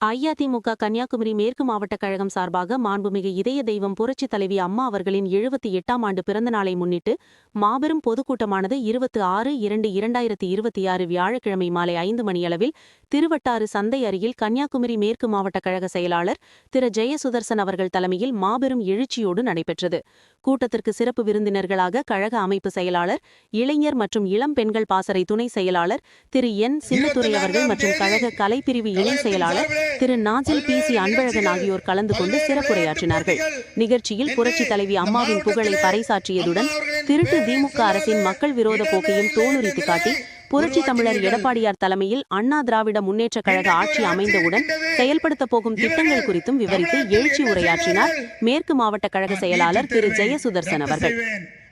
அஇஅதிமுக கன்னியாகுமரி மேற்கு மாவட்ட கழகம் சார்பாக மாண்புமிகு இதய தெய்வம் புரட்சித் தலைவி அம்மா அவர்களின் 78ஆம் ஆண்டு பிறந்த நாளை முன்னிட்டு மாபெரும் பொதுக்கூட்டமானது 26/2/2026 வியாழக்கிழமை மாலை 5 மணியளவில் திருவட்டாறு சந்தை அருகில் கன்னியாகுமரி மேற்கு மாவட்ட கழக செயலாளர் திரு ஜெயசுதர்சன் அவர்கள் தலைமையில் மாபெரும் எழுச்சியோடு நடைபெற்றது. கூட்டத்திற்கு சிறப்பு விருந்தினர்களாக கழக அமைப்பு செயலாளர், இளைஞர் மற்றும் இளம் பெண்கள் பாசறை துணை செயலாளர் திரு என் சின்னத்துரை அவர்கள் மற்றும் கழக கலைப்பிரிவு இணை செயலாளர் திரு நாஜில் பி.சி. அன்பழகன் ஆகியோர் கலந்து கொண்டு சிறப்புரையாற்றினார்கள். நிகழ்ச்சியில் புரட்சித் தலைவி அம்மாவின் புகழை பறைசாற்றியதுடன் திருட்டு திமுக அரசின் மக்கள் விரோத போக்கையும் தோலுரித்து காட்டி புரட்சி தமிழர் எடப்பாடியார் தலைமையில் அண்ணா திராவிட முன்னேற்றக் கழக ஆட்சி அமைந்தவுடன் செயல்படுத்தப் போகும் திட்டங்கள் குறித்தும் விவரித்து எழுச்சி உரையாற்றினார் மேற்கு மாவட்ட கழக செயலாளர் திரு ஜெயசுதர்சன் அவர்கள்.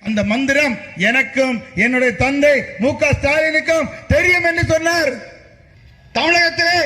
அந்த மந்திரம் எனக்கும் என்னுடைய தந்தை மு.க. ஸ்டாலினுக்கும் தெரியும் என்று சொன்னார். தமிழகத்திலே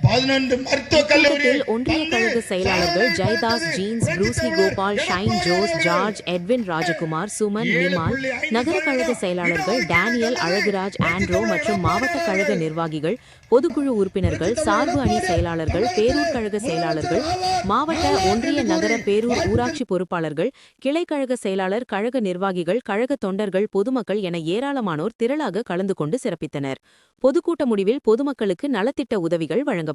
கூட்டத்தில் ஒன்றிய கழக செயலாளர்கள் Jayadas, Jeans, Bruce Lee Gopal, Shine Jose, George, Edwin Rajakumar, Suman, Nimal, நகர கழக செயலாளர்கள் டேனியல், அழகுராஜ், ஆண்ட்ரோ மற்றும் மாவட்ட கழக நிர்வாகிகள், பொதுக்குழு உறுப்பினர்கள், சார்பு அணி செயலாளர்கள், பேரூர் கழக செயலாளர்கள், மாவட்ட, ஒன்றிய, நகர, பேரூர் ஊராட்சி பொறுப்பாளர்கள், கிளை கழக செயலாளர், கழக நிர்வாகிகள், கழக தொண்டர்கள், பொதுமக்கள் என ஏராளமானோர் திரளாக கலந்து கொண்டு சிறப்பித்தனர். பொதுக்கூட்ட முடிவில் பொதுமக்களுக்கு நலத்திட்ட உதவிகள் வழங்கப்பட்டது.